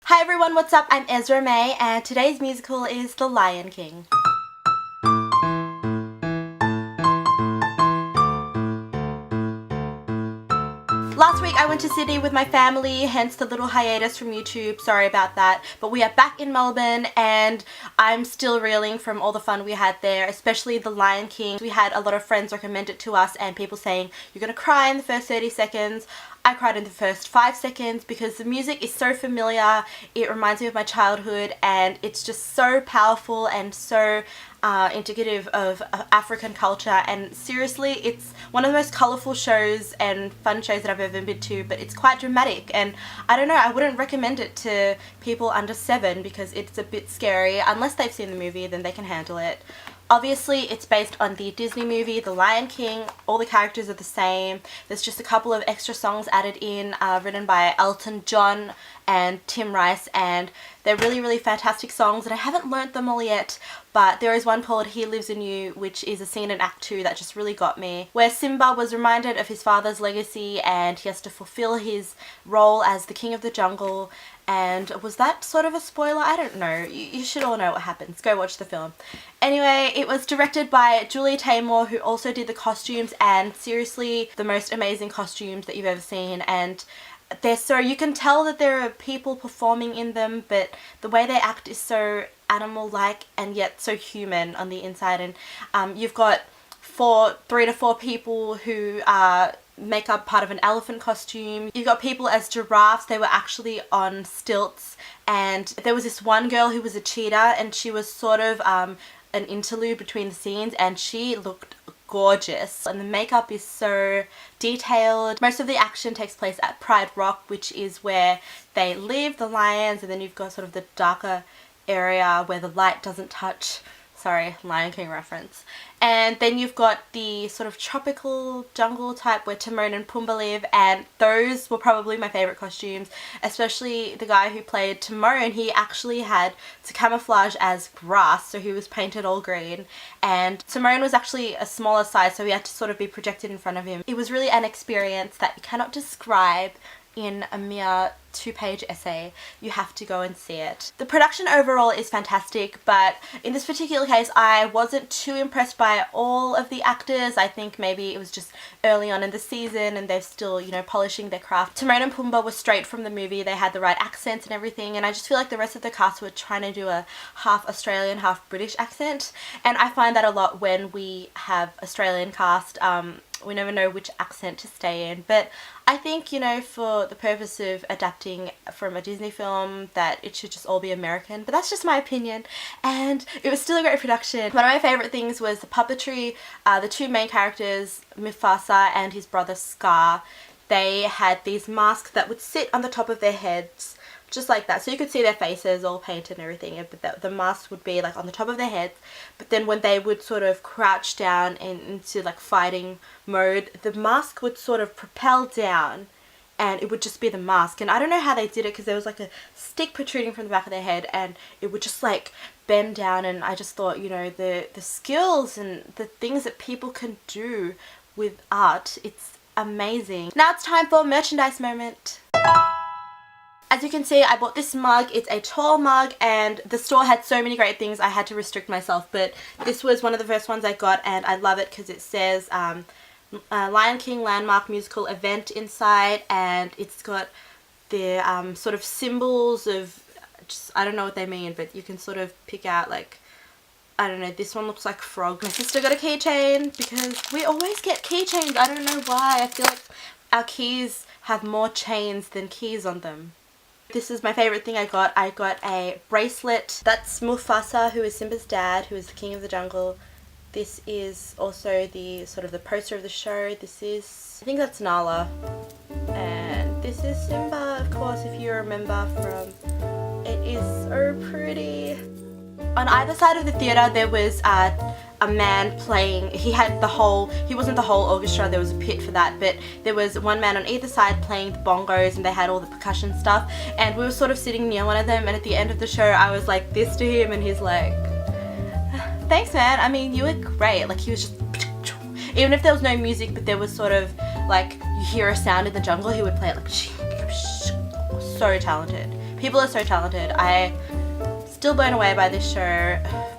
Hi everyone, what's up? I'm Ezra May and today's musical is The Lion King. Last week I went to Sydney with my family, hence the little hiatus from YouTube, sorry about that. But we are back in Melbourne and I'm still reeling from all the fun we had there, especially The Lion King. We had a lot of friends recommend it to us and people saying, you're gonna cry in the first 30 seconds. I cried in the first 5 seconds because the music is so familiar, it reminds me of my childhood and it's just so powerful and so indicative of African culture, and seriously it's one of the most colourful shows and fun shows that I've ever been to, but it's quite dramatic and I don't know, I wouldn't recommend it to people under 7 because it's a bit scary. Unless they've seen the movie, then they can handle it. Obviously it's based on the Disney movie The Lion King. All the characters are the same. There's just a couple of extra songs added in, written by Elton John and Tim Rice, and they're really fantastic songs and I haven't learnt them all yet, but there is one called He Lives in You, which is a scene in Act 2 that just really got me, where Simba was reminded of his father's legacy and he has to fulfill his role as the king of the jungle. And was that sort of a spoiler? I don't know. You should all know what happens. Go watch the film. Anyway, it was directed by Julie Taymor, who also did the costumes, and seriously the most amazing costumes that you've ever seen, and they're so, you can tell that there are people performing in them, but the way they act is so animal-like and yet so human on the inside. And you've got 3 to 4 people who make up part of an elephant costume. You've got people as giraffes. They were actually on stilts, and there was this one girl who was a cheetah and she was sort of an interlude between the scenes and she looked gorgeous, and the makeup is so detailed. Most of the action takes place at Pride Rock, which is where they live, the lions, and then you've got sort of the darker area where the light doesn't touch. Sorry, Lion King reference. And then you've got the sort of tropical jungle type where Timon and Pumbaa live, and those were probably my favourite costumes, especially the guy who played Timon. He actually had to camouflage as grass, so he was painted all green, and Timon was actually a smaller size, so he had to sort of be projected in front of him. It was really an experience that you cannot describe in a mere 2-page essay. You have to go and see it. The production overall is fantastic, but in this particular case I wasn't too impressed by all of the actors. I think maybe it was just early on in the season and they're still, you know, polishing their craft. Timon and Pumbaa were straight from the movie. They had the right accents and everything, and I just feel like the rest of the cast were trying to do a half Australian, half British accent, and I find that a lot when we have Australian cast. We never know which accent to stay in, but I think, you know, for the purpose of adapting from a Disney film, that it should just all be American, but that's just my opinion, and it was still a great production. One of my favourite things was the puppetry. The 2 main characters, Mufasa and his brother Scar, they had these masks that would sit on the top of their heads, just like that, so you could see their faces all painted and everything, but the mask would be like on the top of their heads, but then when they would sort of crouch down into like fighting mode, the mask would sort of propel down and it would just be the mask. And I don't know how they did it because there was like a stick protruding from the back of their head and it would just like bend down, and I just thought, you know, the skills and the things that people can do with art, it's amazing. Now it's time for merchandise moment. As you can see, I bought this mug. It's a tall mug and the store had so many great things I had to restrict myself, but this was one of the first ones I got and I love it because it says Lion King Landmark Musical Event inside, and it's got the sort of symbols of, just, I don't know what they mean, but you can sort of pick out, like, I don't know, this one looks like frog. My sister got a keychain because we always get keychains. I don't know why. I feel like our keys have more chains than keys on them. This is my favourite thing I got. I got a bracelet. That's Mufasa, who is Simba's dad, who is the king of the jungle. This is also the sort of the poster of the show. This is, I think that's Nala. And this is Simba, of course, if you remember from, it is so pretty. On either side of the theatre there was a man playing. He wasn't the whole orchestra, there was a pit for that, but there was one man on either side playing the bongos and they had all the percussion stuff, and we were sort of sitting near one of them, and at the end of the show I was like this to him and he's like, thanks man, I mean you were great. Like he was just, even if there was no music but there was sort of like, you hear a sound in the jungle, he would play it like, so talented. People are so talented. I still blown away by this show.